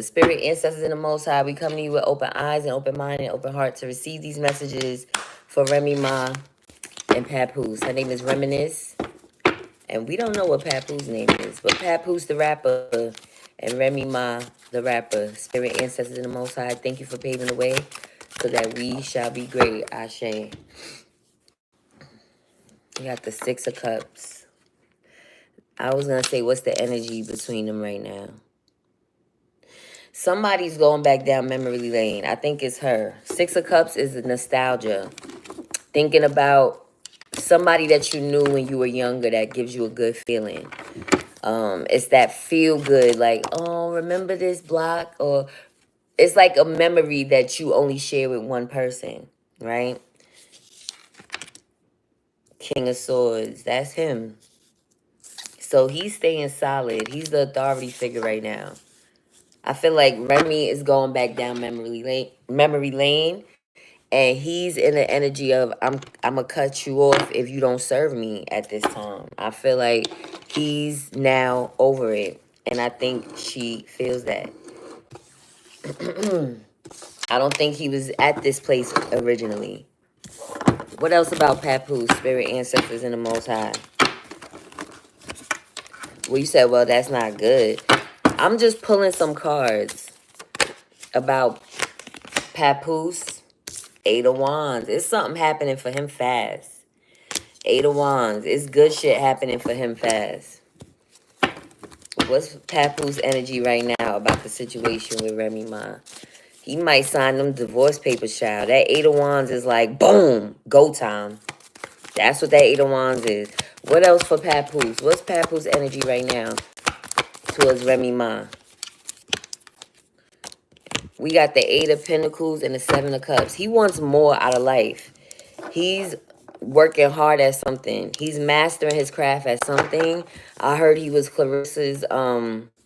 Spirit, ancestors, in the Most High, we come to you with open eyes and open mind and open heart to receive these messages for Remy Ma and Papoose. Her name is Reminisce, and we don't know what Papoose name is, but Papoose the rapper and Remy Ma the rapper. Spirit, ancestors, in the Most High, thank you for paving the way so that we shall be great. Ashe. We got the Six of Cups. I was going to say, what's the energy between them right now? Somebody's going back down memory lane. I think it's her. Six of Cups is the nostalgia. Thinking about somebody that you knew when you were younger that gives you a good feeling. It's that feel good, like, oh, remember this block? Or it's like a memory that you only share with one person, right? King of Swords, that's him. So he's staying solid. He's the authority figure right now. I feel like Remy is going back down memory lane, and he's in the energy of I'm gonna cut you off if you don't serve me at this time. I feel like he's now over it, and I think she feels that. I don't think he was at this place originally. What else about Papoose, spirit, ancestors, and the Most High? Well, you said, well, that's not good. I'm just pulling some cards about Papoose. Eight of Wands. It's something happening for him fast. Eight of Wands. It's good shit happening for him fast. What's Papoose energy right now about the situation with Remy Ma? He might sign them divorce papers, child. That Eight of Wands is like, boom, go time. That's what that Eight of Wands is. What else for Papoose? What's Papoose energy right now towards Remy Ma? We got the Eight of Pentacles and the Seven of Cups. He wants more out of life. He's working hard at something. He's mastering his craft at something. I heard he was Clarissa's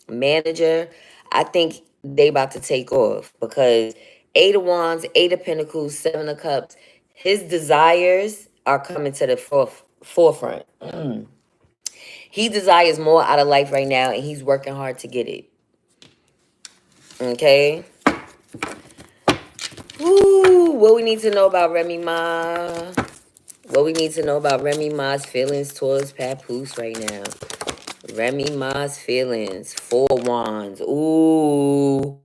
manager. I think they about to take off because Eight of Wands, Eight of Pentacles, Seven of Cups. His desires are coming to the forefront. He desires more out of life right now, and he's working hard to get it. Okay? Ooh, what we need to know about Remy Ma? What we need to know about Remy Ma's feelings towards Papoose right now. Remy Ma's feelings. Four Wands. Ooh.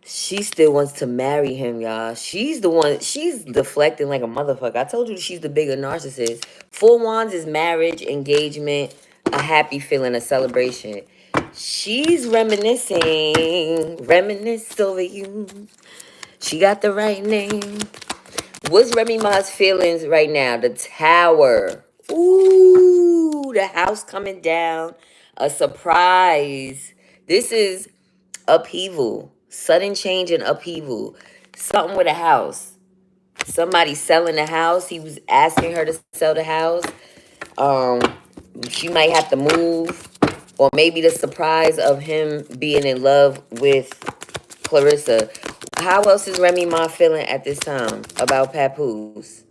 She still wants to marry him, y'all. She's the one. She's deflecting like a motherfucker. I told you she's the bigger narcissist. Four Wands is marriage, engagement, a happy feeling, a celebration. She's reminiscing. Reminisce over you. She got the right name. What's Remy Ma's feelings right now? The Tower. Ooh, the house coming down. A surprise. This is upheaval. Sudden change and upheaval. Something with a house. Somebody selling the house. He was asking her to sell the house. She might have to move. Or maybe the surprise of him being in love with Clarissa. How else is Remy Ma feeling at this time about Papoose?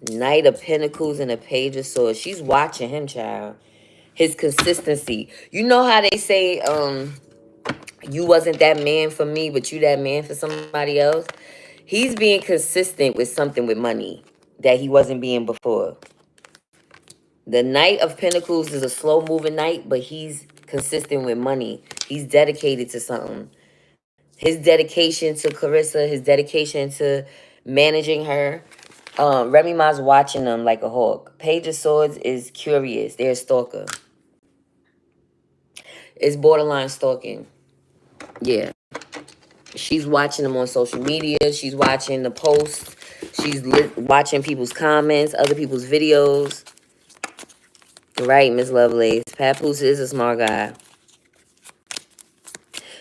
Knight of Pentacles and a Page of Swords. She's watching him, child. His consistency. You know how they say, you wasn't that man for me, but you that man for somebody else? He's being consistent with something with money that he wasn't being before. The Knight of Pentacles is a slow-moving knight, but he's consistent with money. He's dedicated to something. His dedication to Clarissa, his dedication to managing her. Remy Ma's watching them like a hawk. Page of Swords is curious. They're a stalker. It's borderline stalking. Yeah. She's watching them on social media. She's watching the posts. She's watching people's comments, other people's videos. Right, Miss Lovelace. Papoose is a smart guy.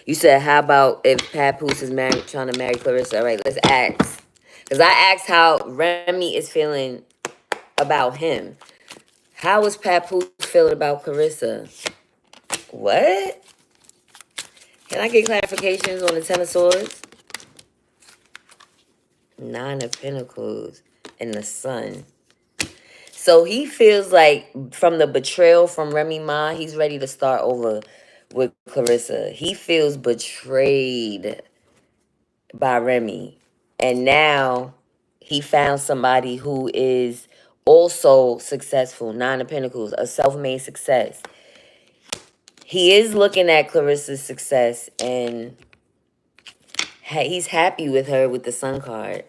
You said, how about if Papoose is trying to marry Clarissa? All right, let's ask. Because I asked how Remy is feeling about him. How is Papoose feeling about Clarissa? What? Can I get clarifications on the Ten of Swords? Nine of Pentacles and the Sun. So he feels like from the betrayal from Remy Ma, he's ready to start over with Clarissa. He feels betrayed by Remy. And now he found somebody who is also successful. Nine of Pentacles, a self-made success. He is looking at Clarissa's success and he's happy with her with the Sun card.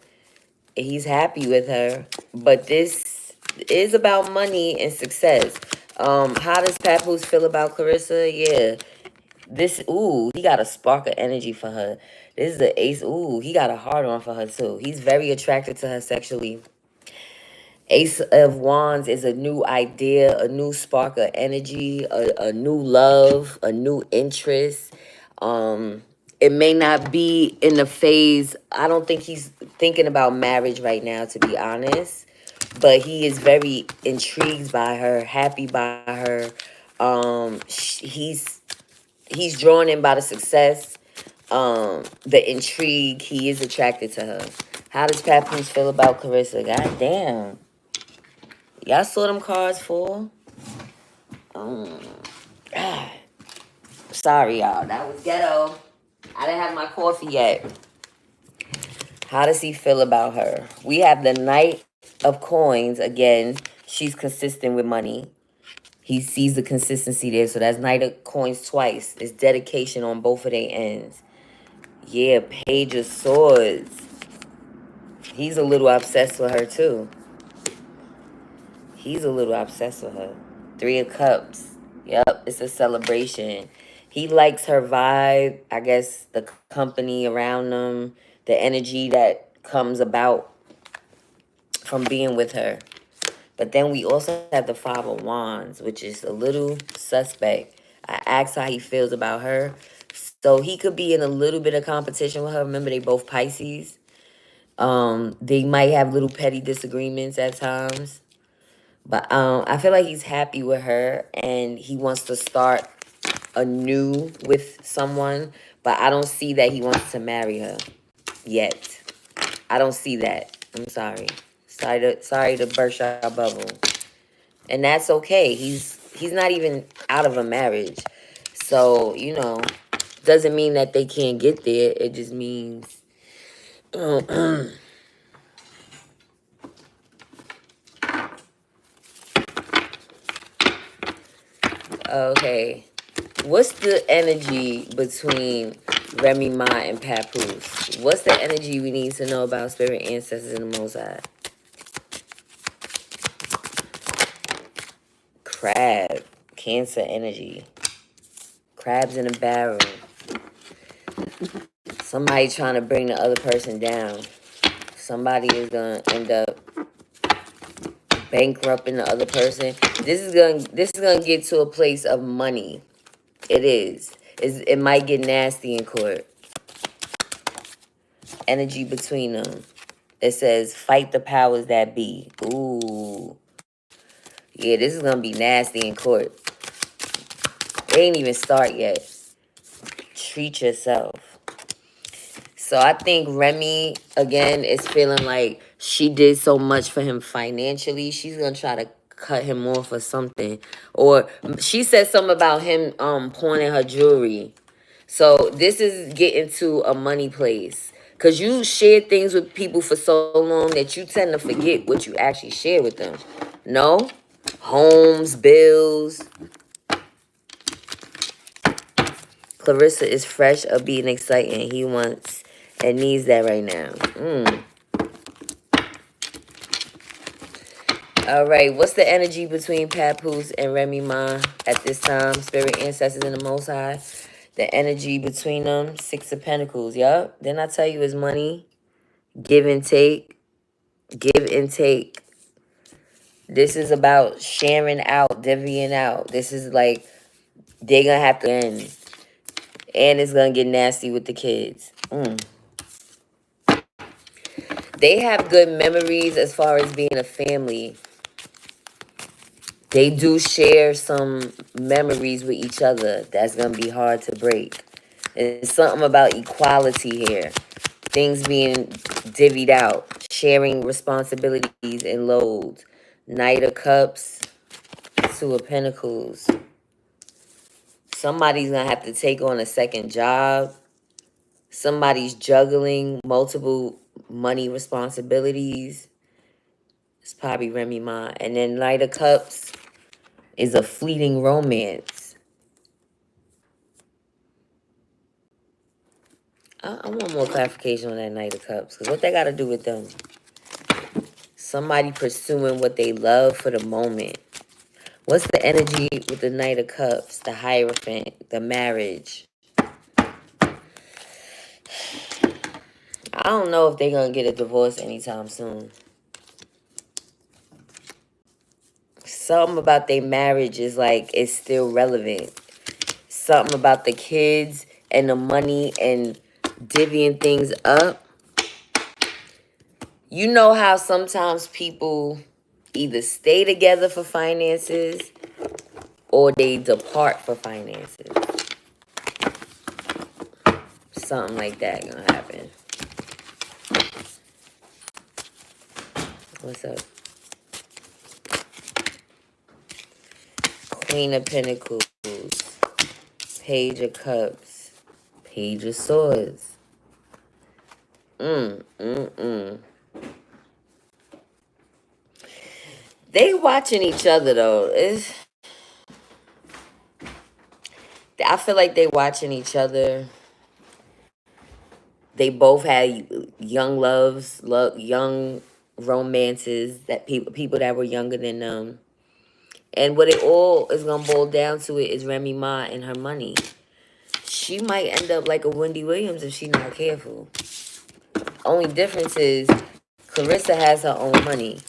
He's happy with her. But this is about money and success. How does Papoose feel about Clarissa? Yeah. This, ooh, he got a spark of energy for her. This is the ace. Ooh, he got a heart on for her too. He's very attracted to her sexually. Ace of Wands is a new idea, a new spark of energy, a new love, a new interest. It may not be in the phase. I don't think he's thinking about marriage right now, to be honest. But he is very intrigued by her, happy by her. He's drawn in by the success, the intrigue. He is attracted to her. How does Papoose feel about Clarissa? God damn. Y'all saw them cards for? God. Sorry, y'all. That was ghetto. I didn't have my coffee yet. How does he feel about her? We have the Knight of Coins. Again, she's consistent with money. He sees the consistency there. So that's Knight of Coins twice. It's dedication on both of their ends. Yeah, Page of Swords. He's a little obsessed with her, too. He's a little obsessed with her. Three of Cups. Yep, it's a celebration. He likes her vibe. I guess the company around them. The energy that comes about from being with her. But then we also have the Five of Wands, which is a little suspect. I asked how he feels about her. So he could be in a little bit of competition with her. Remember, they both Pisces. They might have little petty disagreements at times. But I feel like he's happy with her and he wants to start anew with someone. But I don't see that he wants to marry her yet. I don't see that. I'm sorry. Sorry to burst your bubble. And that's okay. He's not even out of a marriage. So, you know, doesn't mean that they can't get there. It just means okay. What's the energy between Remy Ma and Papoose? What's the energy we need to know about spirit ancestors and the Most High? Crab. Cancer energy. Crabs in a barrel. Somebody trying to bring the other person down. Somebody is going to end up bankrupting the other person. This is gonna get to a place of money. It is. It might get nasty in court. Energy between them. It says, fight the powers that be. Ooh. Yeah, this is going to be nasty in court. It ain't even start yet. Treat yourself. So I think Remy, again, is feeling like she did so much for him financially. She's going to try to cut him off or something. Or she said something about him pawning her jewelry. So this is getting to a money place. Because you share things with people for so long that you tend to forget what you actually share with them. No? Homes, bills. Clarissa is fresh, upbeat, and exciting. He wants and needs that right now. All right, what's the energy between Papoose and Remy Ma at this time? Spirit, ancestors, and the Most High. The energy between them, Six of Pentacles. Yup. Didn't I tell you it's money? Give and take. Give and take. This is about sharing out, divvying out. This is like they're going to have to end. And it's going to get nasty with the kids. They have good memories as far as being a family. They do share some memories with each other that's going to be hard to break. It's something about equality here. Things being divvied out. Sharing responsibilities and loads. Knight of Cups. Two of Pentacles. Somebody's going to have to take on a second job. Somebody's juggling multiple money responsibilities. It's probably Remy Ma. And then Knight of Cups is a fleeting romance. I want more clarification on that Knight of Cups. Because what they got to do with them? Somebody pursuing what they love for the moment. What's the energy with the Knight of Cups, the Hierophant, the marriage? I don't know if they're going to get a divorce anytime soon. Something about their marriage is like, it's still relevant. Something about the kids and the money and divvying things up. You know how sometimes people either stay together for finances or they depart for finances. Something like that gonna happen. What's up? Queen of Pentacles. Page of Cups. Page of Swords. They watching each other though. I feel like they watching each other. They both had young loves, young romances, that people that were younger than them. And what it all is gonna boil down to it is Remy Ma and her money. She might end up like a Wendy Williams if she's not careful. Only difference is Clarissa has her own money.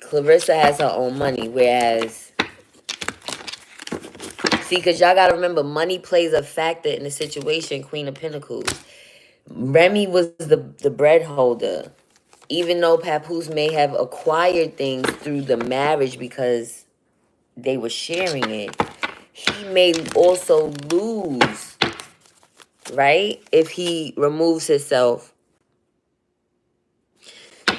Clarissa has her own money, whereas, see, because y'all got to remember, money plays a factor in the situation, Queen of Pentacles. Remy was the bread holder. Even though Papoose may have acquired things through the marriage because they were sharing it, he may also lose, right? If he removes himself.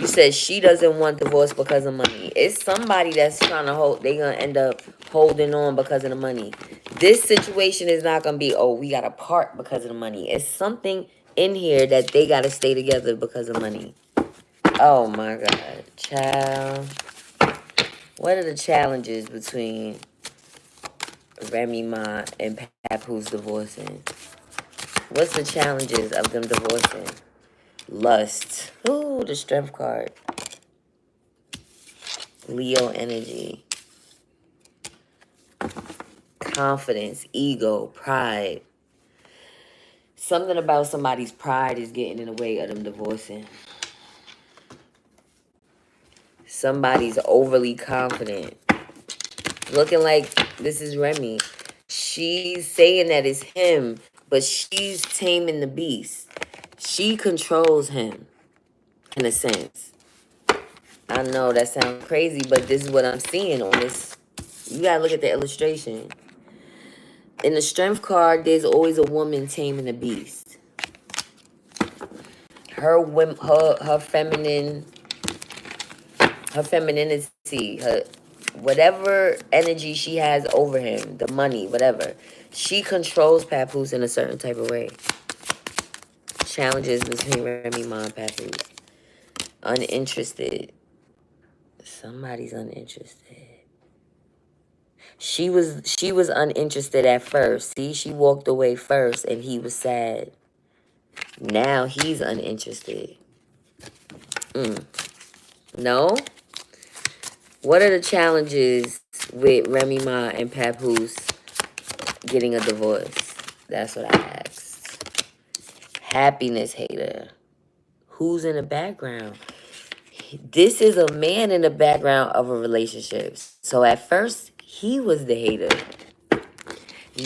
You said she doesn't want divorce because of money. It's somebody that's trying to hold. They're going to end up holding on because of the money. This situation is not going to be, oh, we got to part because of the money. It's something in here that they got to stay together because of money. Oh, my God. Child. What are the challenges between Remy Ma and Papoose divorcing? What's the challenges of them divorcing? Lust. Ooh, the Strength card. Leo energy. Confidence, ego, pride. Something about somebody's pride is getting in the way of them divorcing. Somebody's overly confident. Looking like this is Remy. She's saying that it's him, but she's taming the beast. She controls him, in a sense. I know that sounds crazy, but this is what I'm seeing on this. You gotta look at the illustration. In the Strength card, there's always a woman taming the beast. Her femininity, her whatever energy she has over him, the money, whatever, she controls Papoose in a certain type of way. Challenges between Remy Ma and Papoose. Uninterested. Somebody's uninterested. She was uninterested at first. See, she walked away first and he was sad. Now he's uninterested. No? What are the challenges with Remy Ma and Papoose getting a divorce? That's what I asked. Happiness hater. Who's in the background? This is a man in the background of a relationship. So at first, he was the hater.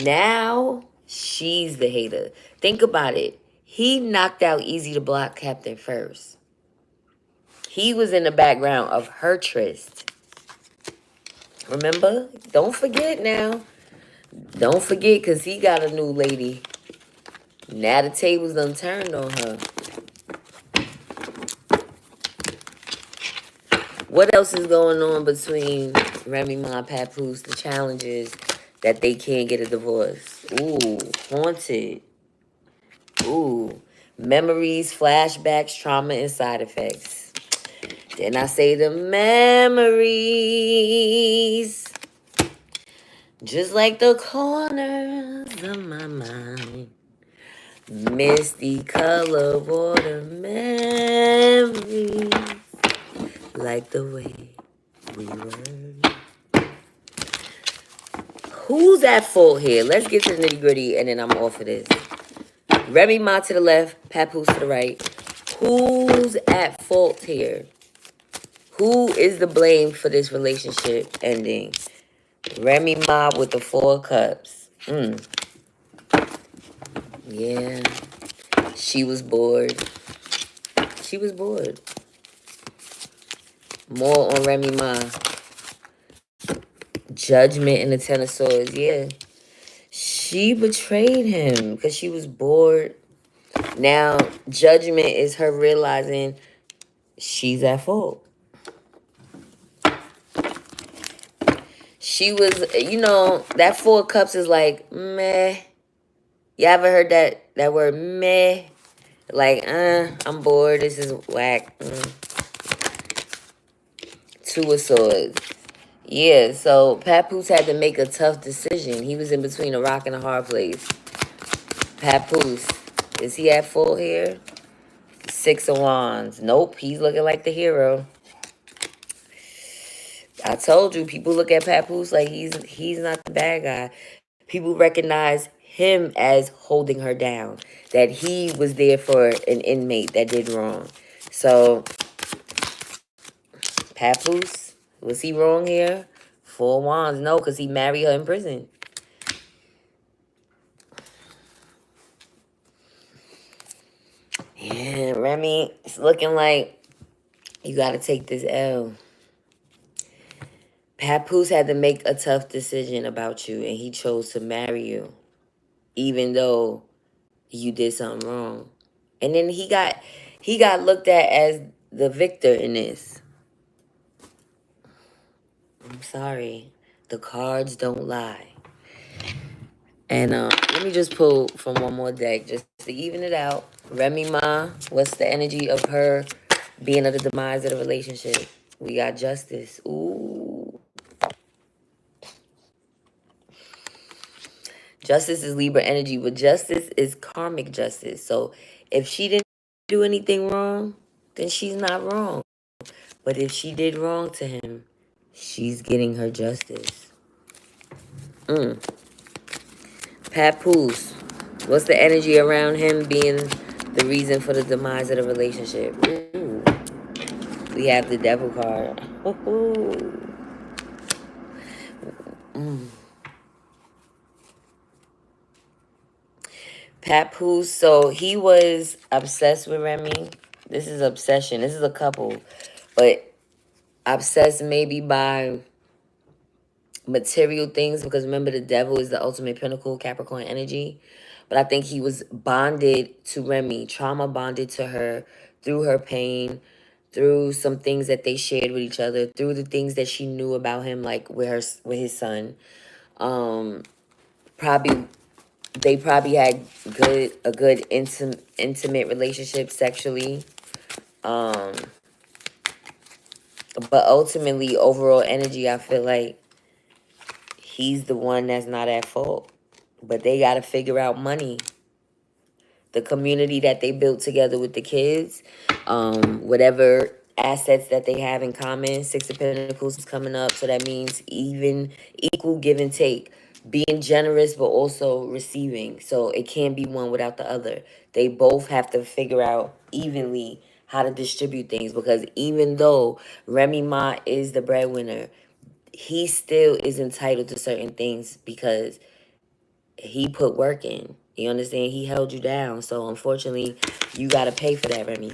Now, she's the hater. Think about it. He knocked out Easy to Block Captain first. He was in the background of her tryst. Remember? Don't forget now. Don't forget, because he got a new lady. Now the tables done turned on her. What else is going on between Remy Ma and Papoose? The challenges. that they can't get a divorce. Ooh, haunted. Ooh, memories, flashbacks, trauma, and side effects. Then I say the memories, just like the corners of my mind. Misty color water memories, like the way we were. Who's at fault here? Let's get to the nitty gritty and then I'm off of this. Remy Ma to the left, Papoose to the right. Who's at fault here? Who is the blame for this relationship ending? Remy Ma with the 4 cups. Yeah. She was bored. She was bored. More on Remy Ma. Judgment in the 10 of swords. Yeah. She betrayed him because she was bored. Now, judgment is her realizing she's at fault. She was, that 4 cups is like, meh. You ever heard that word, meh? Like, I'm bored. This is whack. 2 of swords. Yeah, so Papoose had to make a tough decision. He was in between a rock and a hard place. Papoose, is he at fault here? 6 of wands. Nope, he's looking like the hero. I told you, people look at Papoose like he's not the bad guy. People recognize him as holding her down. That he was there for an inmate that did wrong. So, Papoose, was he wrong here? 4 wands. No, because he married her in prison. Yeah, Remy, it's looking like you got to take this L. Papoose had to make a tough decision about you, and he chose to marry you, even though you did something wrong. And then he got looked at as the victor in this. I'm sorry. The cards don't lie. And let me just pull from one more deck just to even it out. Remy Ma, what's the energy of her being at the demise of the relationship? We got justice. Ooh. Justice is Libra energy, but justice is karmic justice. So if she didn't do anything wrong, then she's not wrong. But if she did wrong to him, she's getting her justice. Papoose, what's the energy around him being the reason for the demise of the relationship? Ooh. We have the devil card. Papoose, so he was obsessed with Remy. This is obsession. This is a couple. But obsessed maybe by material things, because remember the devil is the ultimate pinnacle, Capricorn energy. But I think he was bonded to Remy, trauma bonded to her through her pain, through some things that they shared with each other, through the things that she knew about him, like with his son. They probably had a good intimate relationship sexually. But ultimately, overall energy, I feel like he's the one that's not at fault. But they got to figure out money. The community that they built together with the kids, whatever assets that they have in common. 6 of Pentacles is coming up, so that means equal give and take. Being generous, but also receiving. So it can't be one without the other. They both have to figure out evenly how to distribute things, because even though Remy Ma is the breadwinner, he still is entitled to certain things because he put work in. You understand? He held you down. So unfortunately, you got to pay for that, Remy.